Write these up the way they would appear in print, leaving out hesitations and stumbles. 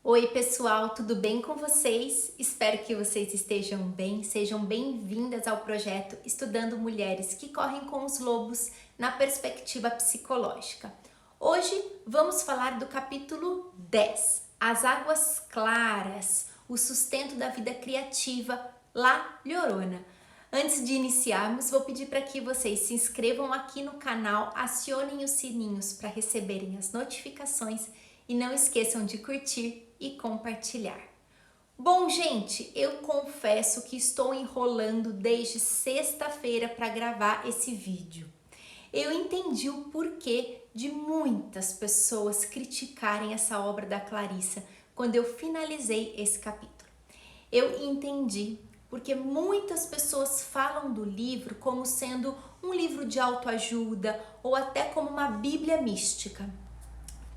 Oi pessoal, tudo bem com vocês? Espero que vocês estejam bem, sejam bem-vindas ao projeto Estudando Mulheres que Correm com os Lobos na perspectiva psicológica. Hoje vamos falar do capítulo 10, As Águas Claras, o sustento da vida criativa, La Llorona. Antes de iniciarmos, vou pedir para que vocês se inscrevam aqui no canal, acionem os sininhos para receberem as notificações e não esqueçam de curtir e compartilhar. Bom, gente, eu confesso que estou enrolando desde sexta-feira para gravar esse vídeo. Eu entendi o porquê de muitas pessoas criticarem essa obra da Clarissa quando eu finalizei esse capítulo. Eu entendi porque muitas pessoas falam do livro como sendo um livro de autoajuda ou até como uma bíblia mística.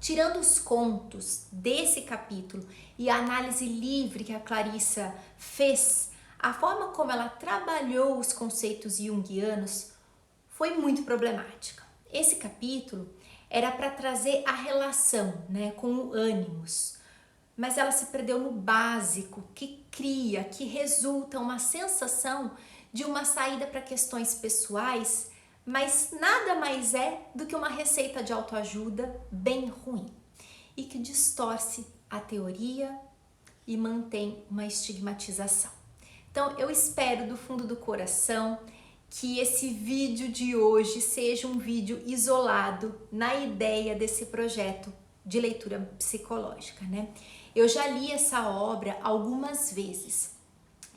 Tirando os contos desse capítulo e a análise livre que a Clarissa fez, a forma como ela trabalhou os conceitos junguianos foi muito problemática. Esse capítulo era para trazer a relação, com o ânimos, mas ela se perdeu no básico que cria, que resulta uma sensação de uma saída para questões pessoais, mas nada mais é do que uma receita de autoajuda bem ruim e que distorce a teoria e mantém uma estigmatização. Então, eu espero do fundo do coração que esse vídeo de hoje seja um vídeo isolado na ideia desse projeto de leitura psicológica, Eu já li essa obra algumas vezes,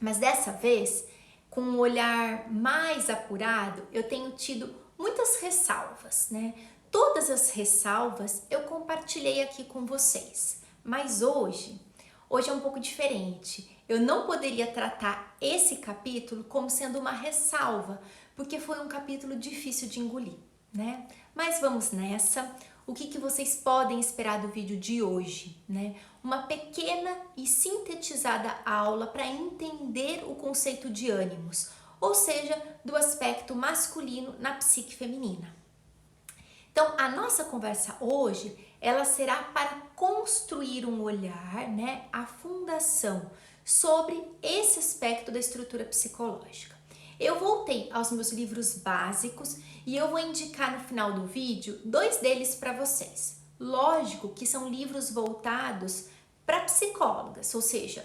mas dessa vez, com um olhar mais apurado, eu tenho tido muitas ressalvas, Todas as ressalvas eu compartilhei aqui com vocês, mas hoje é um pouco diferente. Eu não poderia tratar esse capítulo como sendo uma ressalva, porque foi um capítulo difícil de engolir, Mas vamos nessa. O que vocês podem esperar do vídeo de hoje, Uma pequena e sintetizada aula para entender o conceito de ânimos, ou seja, do aspecto masculino na psique feminina. Então, a nossa conversa hoje, ela será para construir um olhar, a fundação sobre esse aspecto da estrutura psicológica. Eu voltei aos meus livros básicos e eu vou indicar no final do vídeo 2 deles para vocês. Lógico que são livros voltados para psicólogas, ou seja,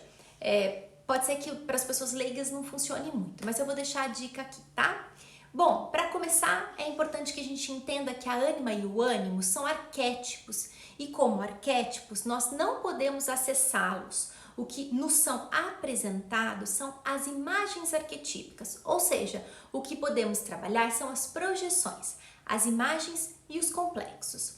pode ser que para as pessoas leigas não funcione muito, mas eu vou deixar a dica aqui, tá? Bom, para começar, é importante que a gente entenda que a ânima e o ânimo são arquétipos e como arquétipos nós não podemos acessá-los. O que nos são apresentados são as imagens arquetípicas, ou seja, o que podemos trabalhar são as projeções, as imagens e os complexos.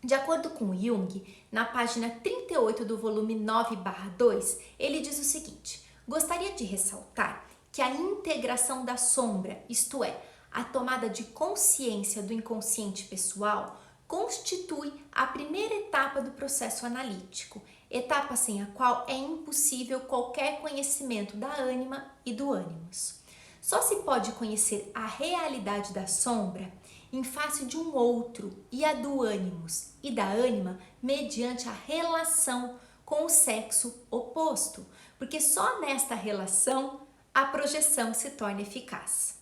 De acordo com Jung, na página 38 do volume 9/2, ele diz o seguinte: gostaria de ressaltar que a integração da sombra, isto é, a tomada de consciência do inconsciente pessoal, constitui a primeira etapa do processo analítico, etapa sem a qual é impossível qualquer conhecimento da ânima e do ânimos. Só se pode conhecer a realidade da sombra em face de um outro e a do ânimos e da ânima mediante a relação com o sexo oposto, porque só nesta relação a projeção se torna eficaz.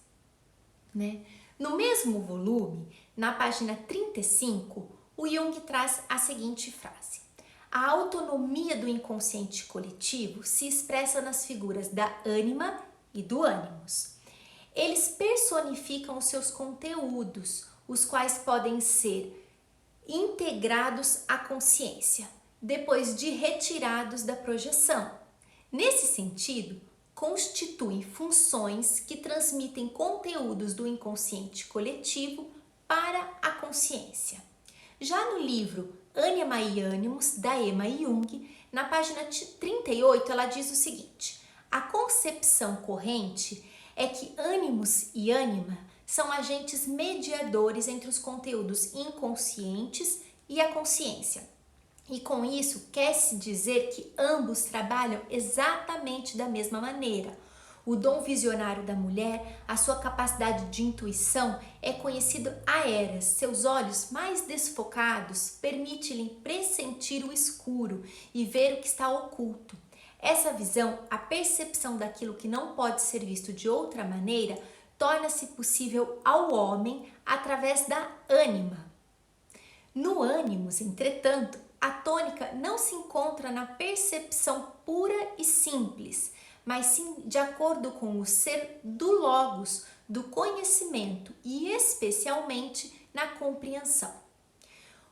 No mesmo volume, na página 35, o Jung traz a seguinte frase: a autonomia do inconsciente coletivo se expressa nas figuras da ânima e do ânimos. Eles personificam os seus conteúdos, os quais podem ser integrados à consciência, depois de retirados da projeção. Nesse sentido, constituem funções que transmitem conteúdos do inconsciente coletivo para a consciência. Já no livro Ânima e Ânimos, da Emma Jung, na página 38, ela diz o seguinte: a concepção corrente é que ânimos e ânima são agentes mediadores entre os conteúdos inconscientes e a consciência. E com isso, quer-se dizer que ambos trabalham exatamente da mesma maneira. O dom visionário da mulher, a sua capacidade de intuição, é conhecido há eras. Seus olhos mais desfocados permitem-lhe pressentir o escuro e ver o que está oculto. Essa visão, a percepção daquilo que não pode ser visto de outra maneira, torna-se possível ao homem através da ânima. No ânimos, entretanto, a tônica não se encontra na percepção pura e simples, mas sim de acordo com o ser do logos, do conhecimento e especialmente na compreensão.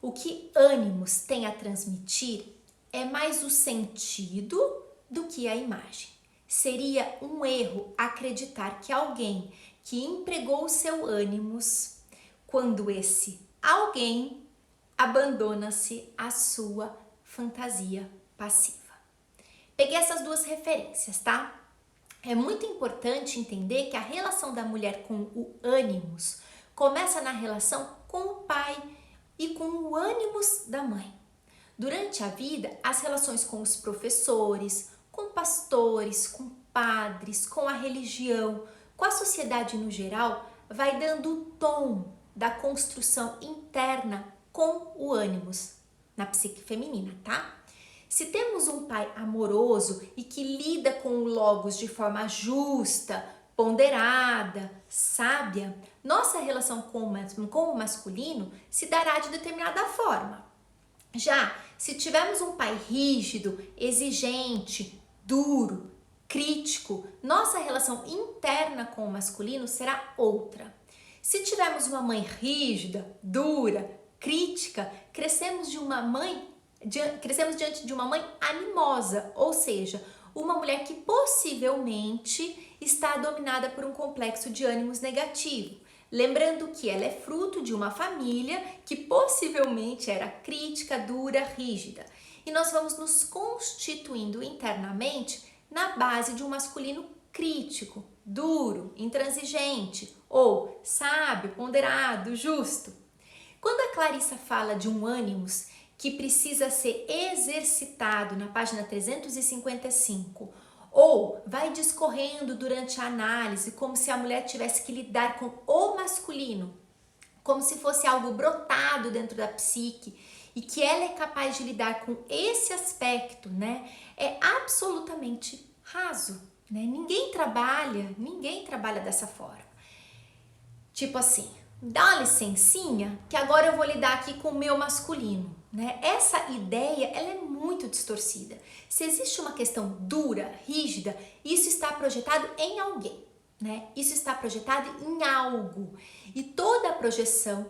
O que ânimos tem a transmitir é mais o sentido do que a imagem. Seria um erro acreditar que alguém que empregou o seu ânimos, quando esse alguém abandona-se à sua fantasia passiva. Peguei essas duas referências, tá? É muito importante entender que a relação da mulher com o ânimos começa na relação com o pai e com o ânimos da mãe. Durante a vida, as relações com os professores, com pastores, com padres, com a religião, com a sociedade no geral, vai dando o tom da construção interna com o ânimos na psique feminina, tá? Se temos um pai amoroso e que lida com o logos de forma justa, ponderada, sábia, nossa relação com o masculino se dará de determinada forma. Já se tivermos um pai rígido, exigente, duro, crítico, nossa relação interna com o masculino será outra. Se tivermos uma mãe rígida, dura, crítica, crescemos diante de uma mãe animosa, ou seja, uma mulher que possivelmente está dominada por um complexo de ânimos negativo. Lembrando que ela é fruto de uma família que possivelmente era crítica, dura, rígida. E nós vamos nos constituindo internamente na base de um masculino crítico, duro, intransigente ou sábio, ponderado, justo. Quando a Clarissa fala de um ânimos que precisa ser exercitado na página 355, ou vai discorrendo durante a análise como se a mulher tivesse que lidar com o masculino, como se fosse algo brotado dentro da psique e que ela é capaz de lidar com esse aspecto, né? É absolutamente raso, né? Ninguém trabalha dessa forma. Tipo assim, dá uma licencinha que agora eu vou lidar aqui com o meu masculino, né? Essa ideia, ela é muito distorcida. Se existe uma questão dura, rígida, isso está projetado em alguém, né? Isso está projetado em algo. E toda projeção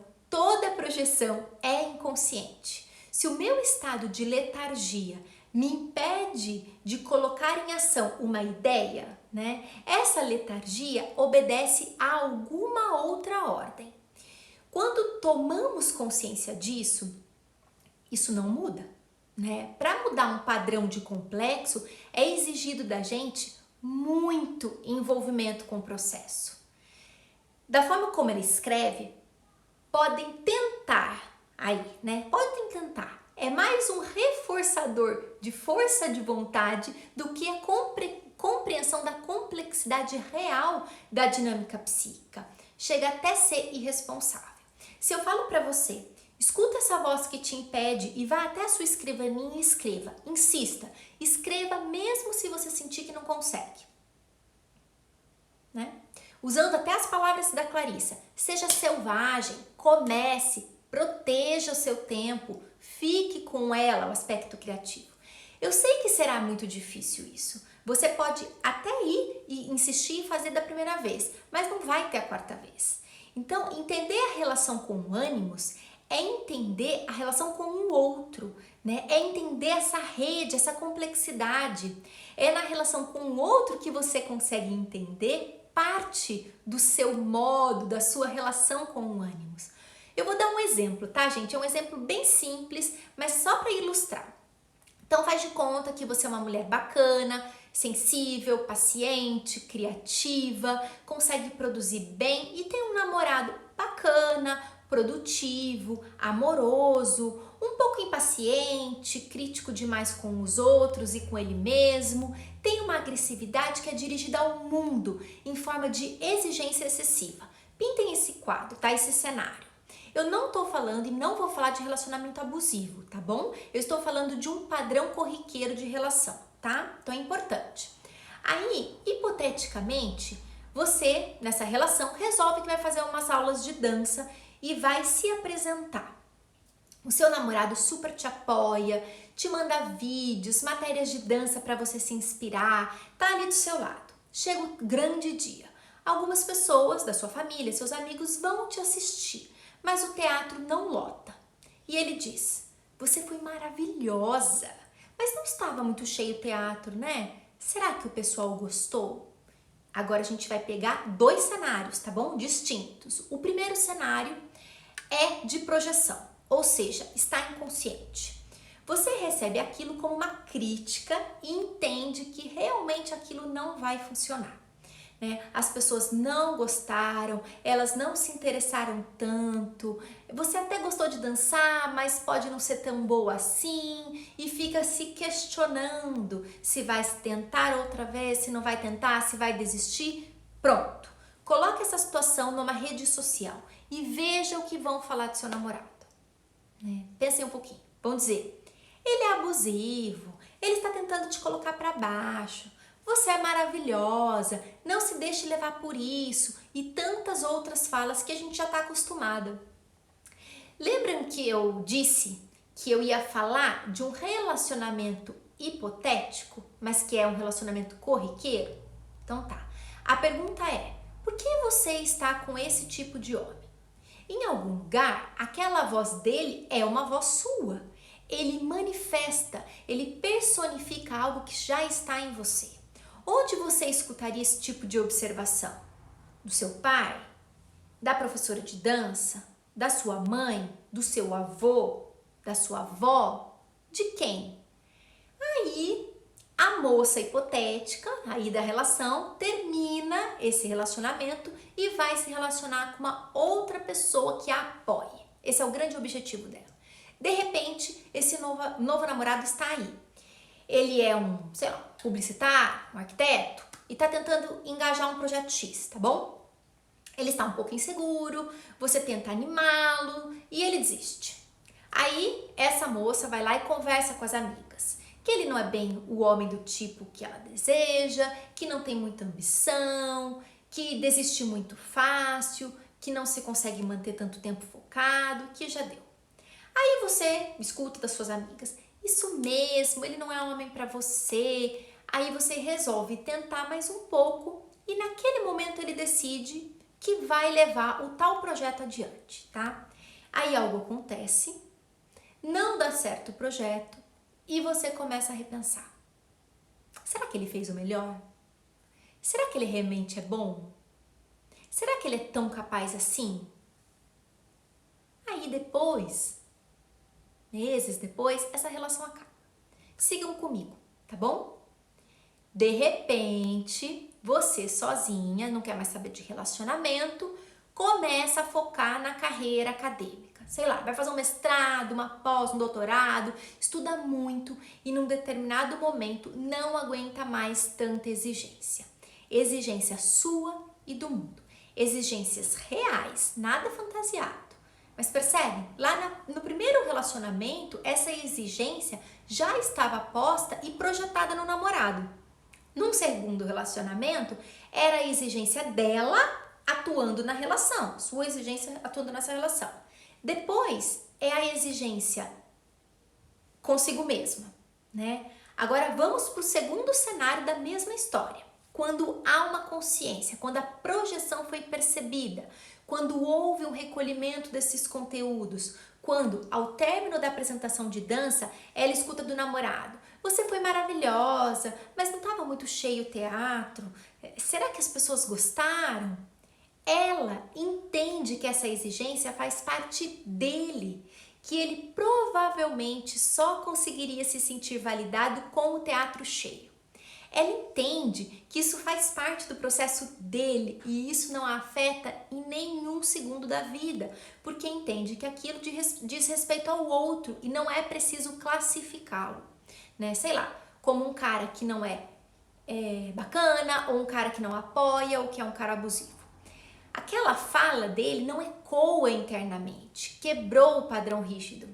é inconsciente. Se o meu estado de letargia me impede de colocar em ação uma ideia, né? Essa letargia obedece a alguma outra ordem. Quando tomamos consciência disso, isso não muda, né? Para mudar um padrão de complexo, é exigido da gente muito envolvimento com o processo. Da forma como ele escreve, podem tentar aí, né? Podem tentar. É mais um reforçador de força de vontade do que a compreensão da complexidade real da dinâmica psíquica. Chega até a ser irresponsável. Se eu falo para você, escuta essa voz que te impede e vá até a sua escrivaninha e escreva. Insista, escreva mesmo se você sentir que não consegue, né? Usando até as palavras da Clarissa, seja selvagem, comece, proteja o seu tempo, fique com ela, o aspecto criativo. Eu sei que será muito difícil isso. Você pode até ir e insistir e fazer da primeira vez, mas não vai ter a quarta vez. Então, entender a relação com o ânimos é entender a relação com o outro, né? É entender essa rede, essa complexidade. É na relação com o outro que você consegue entender parte do seu modo, da sua relação com o ânimos. Eu vou dar um exemplo, tá, gente? É um exemplo bem simples, mas só para ilustrar. Então, faz de conta que você é uma mulher bacana, sensível, paciente, criativa, consegue produzir bem e tem um namorado bacana, produtivo, amoroso, um pouco impaciente, crítico demais com os outros e com ele mesmo, tem uma agressividade que é dirigida ao mundo em forma de exigência excessiva. Pintem esse quadro, tá? Esse cenário. Eu não tô falando e não vou falar de relacionamento abusivo, tá bom? Eu estou falando de um padrão corriqueiro de relação, tá? Então é importante. Aí, hipoteticamente, você, nessa relação, resolve que vai fazer umas aulas de dança e vai se apresentar. O seu namorado super te apoia, te manda vídeos, matérias de dança para você se inspirar, tá ali do seu lado. Chega o grande dia. Algumas pessoas da sua família, seus amigos vão te assistir, mas o teatro não lota. E ele diz: "Você foi maravilhosa, mas não estava muito cheio o teatro, né? Será que o pessoal gostou?" Agora a gente vai pegar dois cenários, tá bom? Distintos. O primeiro cenário é de projeção, ou seja, está inconsciente. Você recebe aquilo como uma crítica e entende que realmente aquilo não vai funcionar, né? As pessoas não gostaram, elas não se interessaram tanto. Você até gostou de dançar, mas pode não ser tão boa assim e fica se questionando se vai tentar outra vez, se não vai tentar, se vai desistir. Pronto. Coloque essa situação numa rede social e veja o que vão falar do seu namorado, né? Pensem um pouquinho. Vão dizer: "Ele é abusivo, ele está tentando te colocar para baixo. Você é maravilhosa, não se deixe levar por isso", e tantas outras falas que a gente já está acostumada. Lembram que eu disse que eu ia falar de um relacionamento hipotético, mas que é um relacionamento corriqueiro? Então tá. A pergunta é: por que você está com esse tipo de homem? Em algum lugar, aquela voz dele é uma voz sua. Ele manifesta, ele personifica algo que já está em você. Onde você escutaria esse tipo de observação? Do seu pai? Da professora de dança? Da sua mãe? Do seu avô? Da sua avó? De quem? Aí, a moça hipotética, aí da relação, termina esse relacionamento e vai se relacionar com uma outra pessoa que a apoie. Esse é o grande objetivo dela. De repente, esse novo namorado está aí. Ele é um, sei lá, publicitário, um arquiteto e está tentando engajar um projeto X, tá bom? Ele está um pouco inseguro, você tenta animá-lo e ele desiste. Aí, essa moça vai lá e conversa com as amigas que ele não é bem o homem do tipo que ela deseja, que não tem muita ambição, que desiste muito fácil, que não se consegue manter tanto tempo focado, que já deu. Aí você escuta das suas amigas: "Isso mesmo, ele não é homem para você". Aí você resolve tentar mais um pouco e naquele momento ele decide que vai levar o tal projeto adiante, tá? Aí algo acontece, não dá certo o projeto e você começa a repensar: será que ele fez o melhor? Será que ele realmente é bom? Será que ele é tão capaz assim? Aí depois, meses depois, essa relação acaba. Sigam comigo, tá bom? De repente, você sozinha, não quer mais saber de relacionamento, começa a focar na carreira acadêmica. Sei lá, vai fazer um mestrado, uma pós, um doutorado, estuda muito e num determinado momento não aguenta mais tanta exigência. Exigência sua e do mundo. Exigências reais, nada fantasiado. Mas percebem? Lá no primeiro relacionamento, essa exigência já estava posta e projetada no namorado. Num segundo relacionamento, era a exigência dela atuando na relação, sua exigência atuando nessa relação. Depois, é a exigência consigo mesma, né? Agora vamos para o segundo cenário da mesma história. Quando há uma consciência, quando a projeção foi percebida, quando houve um recolhimento desses conteúdos, quando, ao término da apresentação de dança, ela escuta do namorado: "Você foi maravilhosa, mas não estava muito cheio o teatro. Será que as pessoas gostaram?" Ela entende que essa exigência faz parte dele, que ele provavelmente só conseguiria se sentir validado com o teatro cheio. ela entende que isso faz parte do processo dele e isso não a afeta em nenhum segundo da vida, porque entende que aquilo diz respeito ao outro e não é preciso classificá-lo, né? Sei lá, como um cara que não é bacana, ou um cara que não apoia, ou que é um cara abusivo. Aquela fala dele não ecoa internamente, quebrou o padrão rígido.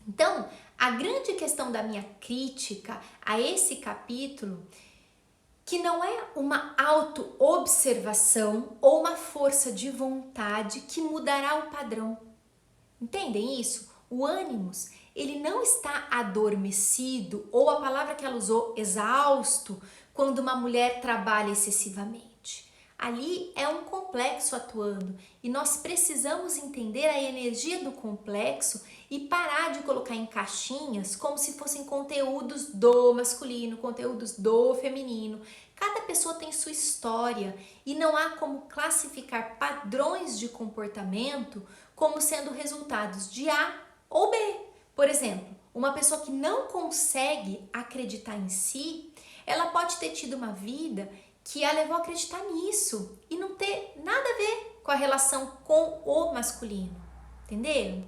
Então, a grande questão da minha crítica a esse capítulo, que não é uma auto-observação ou uma força de vontade que mudará o padrão. Entendem isso? O ânimos, ele não está adormecido, ou a palavra que ela usou, exausto, quando uma mulher trabalha excessivamente. Ali é um complexo atuando e nós precisamos entender a energia do complexo e parar de colocar em caixinhas como se fossem conteúdos do masculino, conteúdos do feminino. Cada pessoa tem sua história e não há como classificar padrões de comportamento como sendo resultados de A ou B. Por exemplo, uma pessoa que não consegue acreditar em si, ela pode ter tido uma vida que a levou a acreditar nisso e não ter nada a ver com a relação com o masculino, entenderam?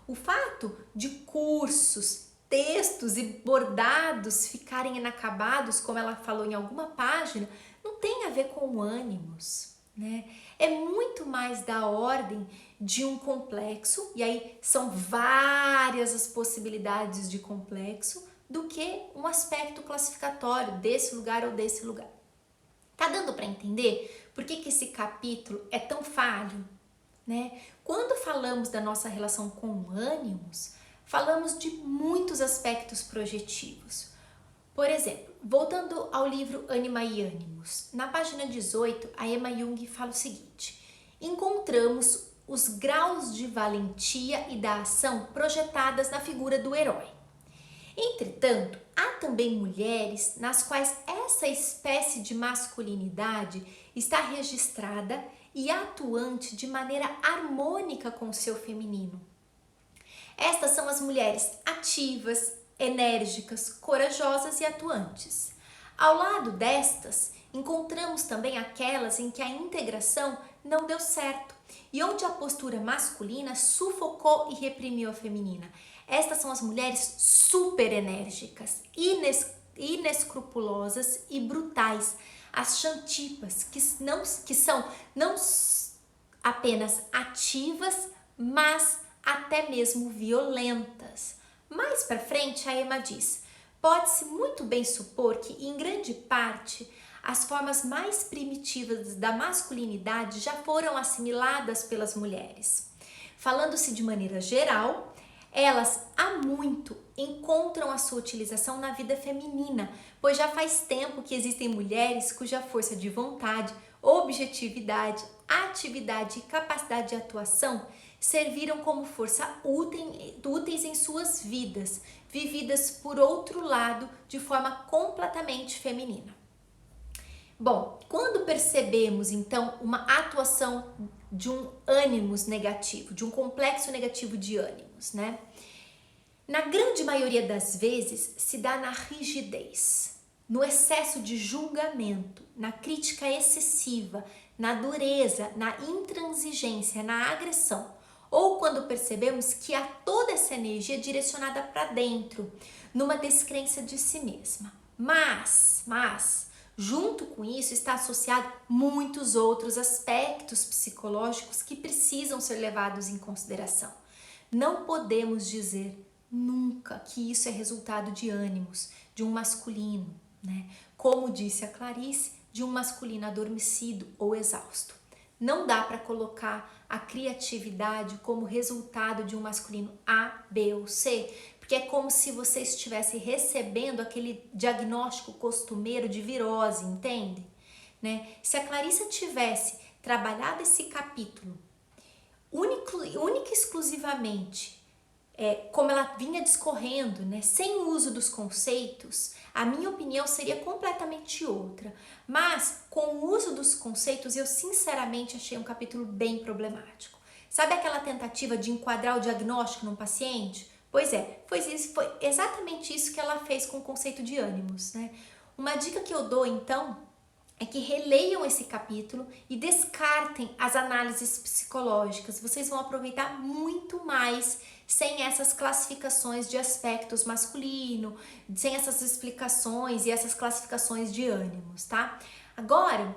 O fato de cursos, textos e bordados ficarem inacabados, como ela falou em alguma página, não tem a ver com ânimos, né? É muito mais da ordem de um complexo, e aí são várias as possibilidades de complexo, do que um aspecto classificatório desse lugar ou desse lugar. Tá dando para entender por que esse capítulo é tão falho, né? Quando falamos da nossa relação com ânimos, falamos de muitos aspectos projetivos. Por exemplo, voltando ao livro Ânima e Ânimos, na página 18, a Emma Jung fala o seguinte: encontramos os graus de valentia e da ação projetadas na figura do herói. Entretanto, há também mulheres nas quais essa espécie de masculinidade está registrada e atuante de maneira harmônica com o seu feminino. Estas são as mulheres ativas, enérgicas, corajosas e atuantes. Ao lado destas, encontramos também aquelas em que a integração não deu certo e onde a postura masculina sufocou e reprimiu a feminina. Estas são as mulheres super enérgicas, inescrupulosas e brutais, as xantipas, que são não apenas ativas, mas até mesmo violentas. Mais para frente, a Emma diz: pode-se muito bem supor que, em grande parte, as formas mais primitivas da masculinidade já foram assimiladas pelas mulheres. Falando-se de maneira geral, elas há muito encontram a sua utilização na vida feminina, pois já faz tempo que existem mulheres cuja força de vontade, objetividade, atividade e capacidade de atuação serviram como força úteis em suas vidas, vividas por outro lado de forma completamente feminina. Bom, quando percebemos então uma atuação de um ânimos negativo, de um complexo negativo de ânimos, né? Na grande maioria das vezes se dá na rigidez, no excesso de julgamento, na crítica excessiva, na dureza, na intransigência, na agressão, ou quando percebemos que há toda essa energia direcionada para dentro, numa descrença de si mesma. Mas, junto com isso está associado muitos outros aspectos psicológicos que precisam ser levados em consideração. Não podemos dizer nunca que isso é resultado de ânimos, de um masculino, né? Como disse a Clarice, de um masculino adormecido ou exausto. Não dá para colocar a criatividade como resultado de um masculino A, B ou C, porque é como se você estivesse recebendo aquele diagnóstico costumeiro de virose, entende? Né? Se a Clarissa tivesse trabalhado esse capítulo única e exclusivamente como ela vinha discorrendo, né, sem o uso dos conceitos, a minha opinião seria completamente outra. Mas com o uso dos conceitos, eu sinceramente achei um capítulo bem problemático. Sabe aquela tentativa de enquadrar o diagnóstico num paciente? Pois é, foi exatamente isso que ela fez com o conceito de ânimos, né? Uma dica que eu dou então é que releiam esse capítulo e descartem as análises psicológicas. Vocês vão aproveitar muito mais sem essas classificações de aspectos masculino, sem essas explicações e essas classificações de ânimos, tá? Agora,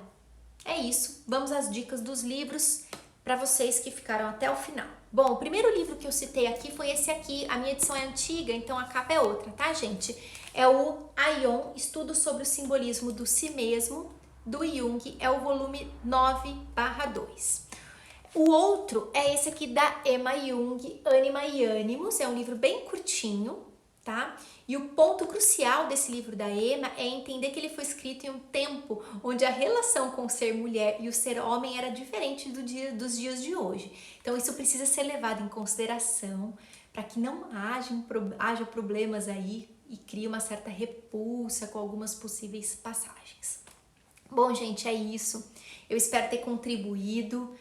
é isso. Vamos às dicas dos livros para vocês que ficaram até o final. Bom, o primeiro livro que eu citei aqui foi esse aqui. A minha edição é antiga, então a capa é outra, tá, gente? É o Aion, Estudo sobre o Simbolismo do Si Mesmo, do Jung, é o volume 9/2. O outro é esse aqui da Emma Jung, Ânima e Ânimos, é um livro bem curtinho, tá? E o ponto crucial desse livro da Emma é entender que ele foi escrito em um tempo onde a relação com o ser mulher e o ser homem era diferente dos dias de hoje. Então isso precisa ser levado em consideração para que não haja problemas aí e crie uma certa repulsa com algumas possíveis passagens. Bom, gente, é isso. Eu espero ter contribuído.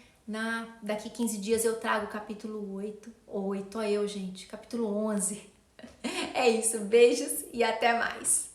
Daqui 15 dias eu trago o capítulo 8. 8, ó eu, gente. Capítulo 11. É isso. Beijos e até mais.